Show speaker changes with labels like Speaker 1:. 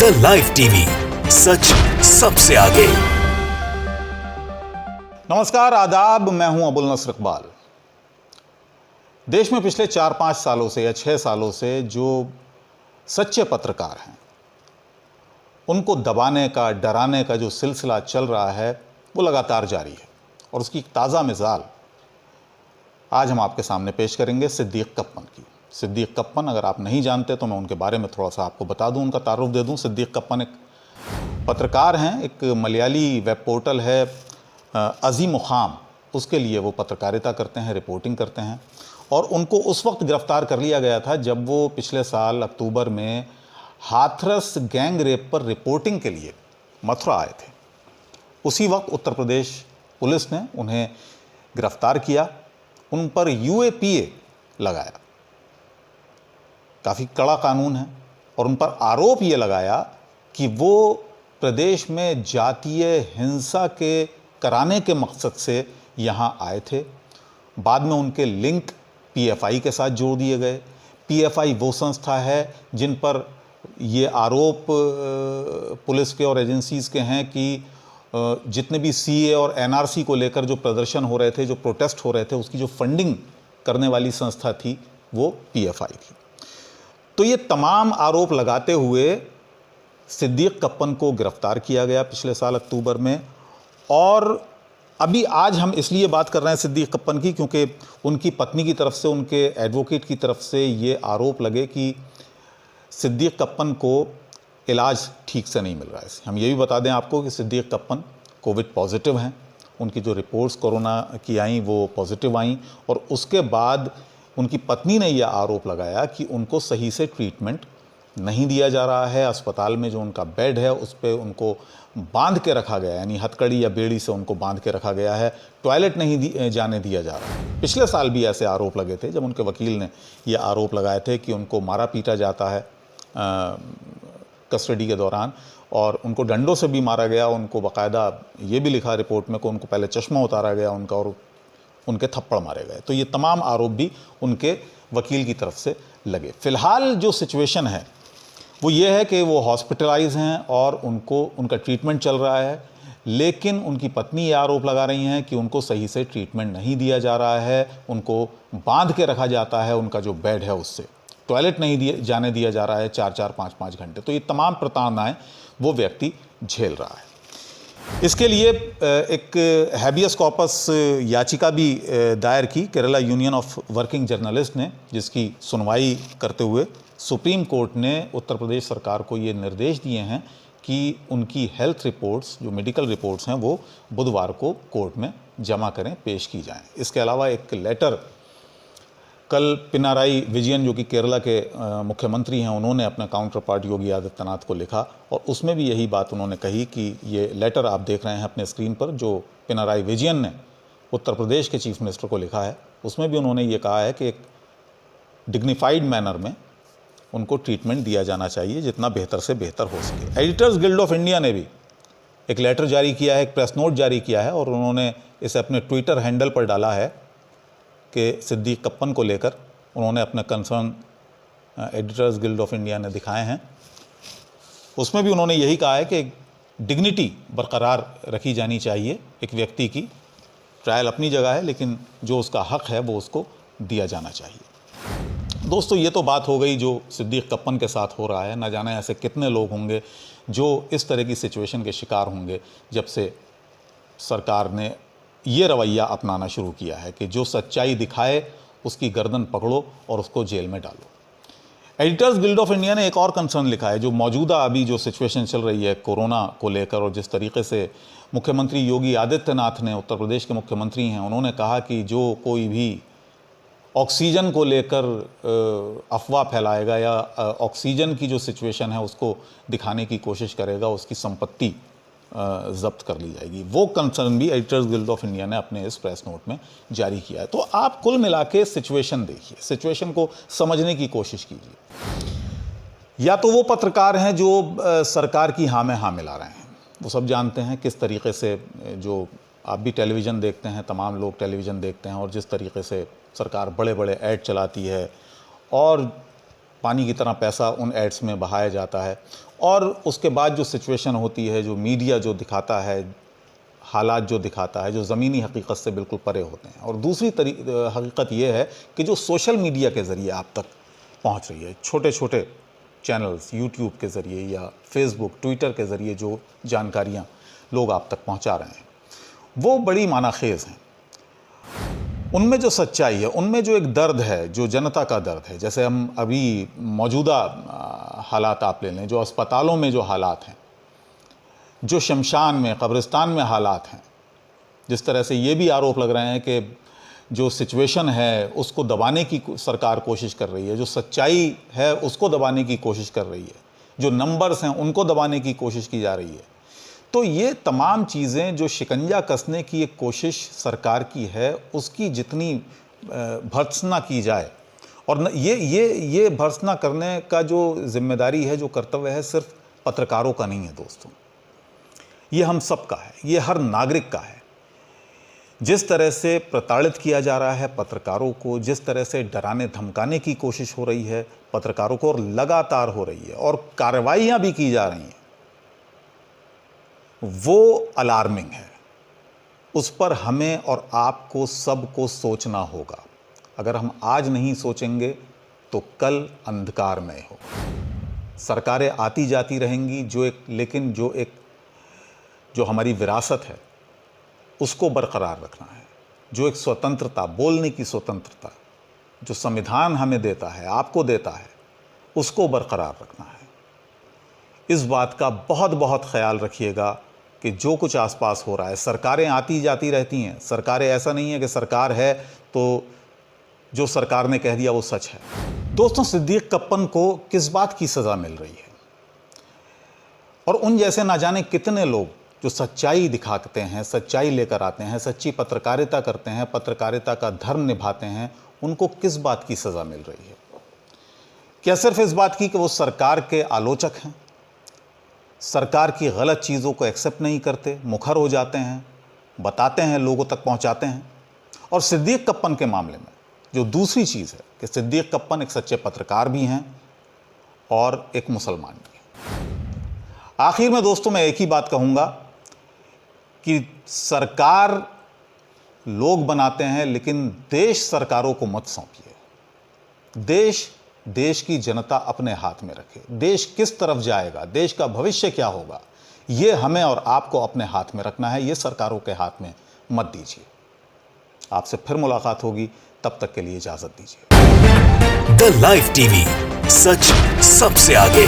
Speaker 1: The live TV, सच सबसे आगे।
Speaker 2: नमस्कार, आदाब। मैं हूं अबुल नसर इकबाल। देश में पिछले 4-5 सालों से या 6 सालों से जो सच्चे पत्रकार हैं, उनको दबाने का, डराने का जो सिलसिला चल रहा है वो लगातार जारी है। और उसकी एक ताज़ा मिसाल आज हम आपके सामने पेश करेंगे सिद्दीक कप्पन की। सिद्दीक कप्पन, अगर आप नहीं जानते तो मैं उनके बारे में थोड़ा सा आपको बता दूं, उनका तारुफ दे दूं। सिद्दीक कप्पन एक पत्रकार हैं। एक मलयाली वेब पोर्टल है अजीम खाम, उसके लिए वो पत्रकारिता करते हैं, रिपोर्टिंग करते हैं। और उनको उस वक्त गिरफ्तार कर लिया गया था जब वो पिछले साल अक्टूबर में हाथरस गैंग रेप पर रिपोर्टिंग के लिए मथुरा आए थे। उसी वक्त उत्तर प्रदेश पुलिस ने उन्हें गिरफ्तार किया, उन पर यूएपीए लगाया। काफ़ी कड़ा कानून है। और उन पर आरोप ये लगाया कि वो प्रदेश में जातीय हिंसा के कराने के मकसद से यहाँ आए थे। बाद में उनके लिंक पीएफआई के साथ जोड़ दिए गए। पीएफआई वो संस्था है जिन पर ये आरोप पुलिस के और एजेंसीज़ के हैं कि जितने भी सीए और एनआरसी को लेकर जो प्रदर्शन हो रहे थे, जो प्रोटेस्ट हो रहे थे, उसकी जो फंडिंग करने वाली संस्था थी वो पीएफआई थी। तो ये तमाम आरोप लगाते हुए सिद्दीक कप्पन को गिरफ्तार किया गया पिछले साल अक्टूबर में। और अभी आज हम इसलिए बात कर रहे हैं सिद्दीक कप्पन की क्योंकि उनकी पत्नी की तरफ से, उनके एडवोकेट की तरफ से ये आरोप लगे कि सिद्दीक कप्पन को इलाज ठीक से नहीं मिल रहा है। हम ये भी बता दें आपको कि सिद्दीक कप्पन कोविड पॉजिटिव हैं। उनकी जो रिपोर्ट्स कोरोना की आईं वो पॉजिटिव आईं। और उसके बाद उनकी पत्नी ने यह आरोप लगाया कि उनको सही से ट्रीटमेंट नहीं दिया जा रहा है। अस्पताल में जो उनका बेड है उस पर उनको बांध के रखा गया है, यानी हथकड़ी या बेड़ी से उनको बांध के रखा गया है। टॉयलेट नहीं जाने दिया जा रहा है। पिछले साल भी ऐसे आरोप लगे थे जब उनके वकील ने ये आरोप लगाए थे कि उनको मारा पीटा जाता है कस्टडी के दौरान, और उनको डंडों से भी मारा गया। उनको बाकायदा ये भी लिखा रिपोर्ट में कि उनको पहले चश्मा उतारा गया उनका और उनके थप्पड़ मारे गए। तो ये तमाम आरोप भी उनके वकील की तरफ से लगे। फ़िलहाल जो सिचुएशन है वो ये है कि वो हॉस्पिटलाइज हैं और उनका ट्रीटमेंट चल रहा है। लेकिन उनकी पत्नी ये आरोप लगा रही हैं कि उनको सही से ट्रीटमेंट नहीं दिया जा रहा है। उनको बांध के रखा जाता है, उनका जो बेड है उससे टॉयलेट नहीं जाने दिया जा रहा है 4-4, 5-5 घंटे। तो ये तमाम प्रताड़नाएं वो व्यक्ति झेल रहा है। इसके लिए एक हैबियस कॉर्पस याचिका भी दायर की Kerala union of working journalist ने, जिसकी सुनवाई करते हुए सुप्रीम कोर्ट ने उत्तर प्रदेश सरकार को ये निर्देश दिए हैं कि उनकी हेल्थ रिपोर्ट्स, जो मेडिकल रिपोर्ट्स हैं, वो बुधवार को कोर्ट में जमा करें, पेश की जाएं। इसके अलावा एक लेटर कल पिनाराई विजयन, जो कि केरला के मुख्यमंत्री हैं, उन्होंने अपने काउंटर पार्ट योगी आदित्यनाथ को लिखा और उसमें भी यही बात उन्होंने कही कि ये लेटर आप देख रहे हैं अपने स्क्रीन पर, जो पिनाराई विजयन ने उत्तर प्रदेश के चीफ मिनिस्टर को लिखा है, उसमें भी उन्होंने ये कहा है कि एक डिग्निफाइड मैनर में उनको ट्रीटमेंट दिया जाना चाहिए, जितना बेहतर से बेहतर हो सके। एडिटर्स गिल्ड ऑफ इंडिया ने भी एक लेटर जारी किया है, एक प्रेस नोट जारी किया है और उन्होंने इसे अपने ट्विटर हैंडल पर डाला है कि सिद्दीक कप्पन को लेकर उन्होंने अपने concern editors guild of India ने दिखाए हैं। उसमें भी उन्होंने यही कहा है कि डिग्निटी बरकरार रखी जानी चाहिए एक व्यक्ति की। ट्रायल अपनी जगह है, लेकिन जो उसका हक है वो उसको दिया जाना चाहिए। दोस्तों, ये तो बात हो गई जो सिद्दीक कप्पन के साथ हो रहा है। न जाने ऐसे कितने लोग होंगे जो इस तरह की सिचुएशन के शिकार होंगे जब से सरकार ने ये रवैया अपनाना शुरू किया है कि जो सच्चाई दिखाए उसकी गर्दन पकड़ो और उसको जेल में डालो। एडिटर्स गिल्ड ऑफ इंडिया ने एक और कंसर्न लिखा है, जो मौजूदा अभी जो सिचुएशन चल रही है कोरोना को लेकर, और जिस तरीके से मुख्यमंत्री योगी आदित्यनाथ ने, उत्तर प्रदेश के मुख्यमंत्री हैं, उन्होंने कहा कि जो कोई भी ऑक्सीजन को लेकर अफवाह फैलाएगा या ऑक्सीजन की जो सिचुएशन है उसको दिखाने की कोशिश करेगा, उसकी संपत्ति जब्त कर ली जाएगी। वो कंसर्न भी एडिटर्स गिल्ड ऑफ इंडिया ने अपने इस प्रेस नोट में जारी किया है। तो आप कुल मिला के सिचुएशन देखिए, सिचुएशन को समझने की कोशिश कीजिए। या तो वो पत्रकार हैं जो सरकार की हाँ में हाँ मिला रहे हैं, वो सब जानते हैं किस तरीके से, जो आप भी टेलीविज़न देखते हैं, तमाम लोग टेलीविज़न देखते हैं, और जिस तरीके से सरकार बड़े बड़े ऐड चलाती है और पानी की तरह पैसा उन एड्स में बहाया जाता है। और उसके बाद जो सिचुएशन होती है, जो मीडिया जो दिखाता है, हालात जो दिखाता है, जो ज़मीनी हकीकत से बिल्कुल परे होते हैं। और दूसरी हकीकत ये है कि जो सोशल मीडिया के ज़रिए आप तक पहुंच रही है, छोटे छोटे चैनल्स, यूट्यूब के ज़रिए या फेसबुक, ट्विटर के ज़रिए जो जानकारियां लोग आप तक पहुंचा रहे हैं, वो बड़ी मानाखेज़ हैं। उनमें जो सच्चाई है, उनमें जो एक दर्द है, जो जनता का दर्द है, जैसे हम अभी मौजूदा हालात आप ले लें, जो अस्पतालों में जो हालात हैं, जो शमशान में, कब्रिस्तान में हालात हैं, जिस तरह से ये भी आरोप लग रहे हैं कि जो सिचुएशन है उसको दबाने की सरकार कोशिश कर रही है, जो सच्चाई है उसको दबाने की कोशिश कर रही है, जो नंबर्स हैं उनको दबाने की कोशिश की जा रही है। तो ये तमाम चीज़ें जो शिकंजा कसने की एक कोशिश सरकार की है, उसकी जितनी भर्त्सना की जाए, और ये भर्त्सना करने का जो जिम्मेदारी है, जो कर्तव्य है, सिर्फ पत्रकारों का नहीं है दोस्तों, ये हम सब का है, ये हर नागरिक का है। जिस तरह से प्रताड़ित किया जा रहा है पत्रकारों को, जिस तरह से डराने धमकाने की कोशिश हो रही है पत्रकारों को, और लगातार हो रही है, और कार्रवाइयाँ भी की जा रही हैं, वो अलार्मिंग है। उस पर हमें और आपको सबको सोचना होगा। अगर हम आज नहीं सोचेंगे तो कल अंधकारमय होगा। सरकारें आती जाती रहेंगी, लेकिन जो हमारी विरासत है उसको बरकरार रखना है। जो एक स्वतंत्रता, बोलने की स्वतंत्रता जो संविधान हमें देता है, आपको देता है, उसको बरकरार रखना है। इस बात का बहुत बहुत ख्याल रखिएगा कि जो कुछ आसपास हो रहा है, सरकारें आती जाती रहती हैं, सरकारें, ऐसा नहीं है कि सरकार है तो जो सरकार ने कह दिया वो सच है। दोस्तों, सिद्दीक कप्पन को किस बात की सज़ा मिल रही है, और उन जैसे ना जाने कितने लोग जो सच्चाई दिखाते हैं, सच्चाई लेकर आते हैं, सच्ची पत्रकारिता करते हैं, पत्रकारिता का धर्म निभाते हैं, उनको किस बात की सज़ा मिल रही है? क्या सिर्फ इस बात की कि वो सरकार के आलोचक हैं, सरकार की गलत चीज़ों को एक्सेप्ट नहीं करते, मुखर हो जाते हैं, बताते हैं, लोगों तक पहुंचाते हैं? और सिद्दीक कप्पन के मामले में जो दूसरी चीज़ है कि सिद्दीक कप्पन एक सच्चे पत्रकार भी हैं और एक मुसलमान भी हैं। आखिर में दोस्तों मैं एक ही बात कहूँगा कि सरकार लोग बनाते हैं, लेकिन देश सरकारों को मत सौंपिए। देश की जनता अपने हाथ में रखे। देश किस तरफ जाएगा, देश का भविष्य क्या होगा, ये हमें और आपको अपने हाथ में रखना है, ये सरकारों के हाथ में मत दीजिए। आपसे फिर मुलाकात होगी, तब तक के लिए इजाजत दीजिए।
Speaker 1: द लाइव टीवी, सच सबसे आगे।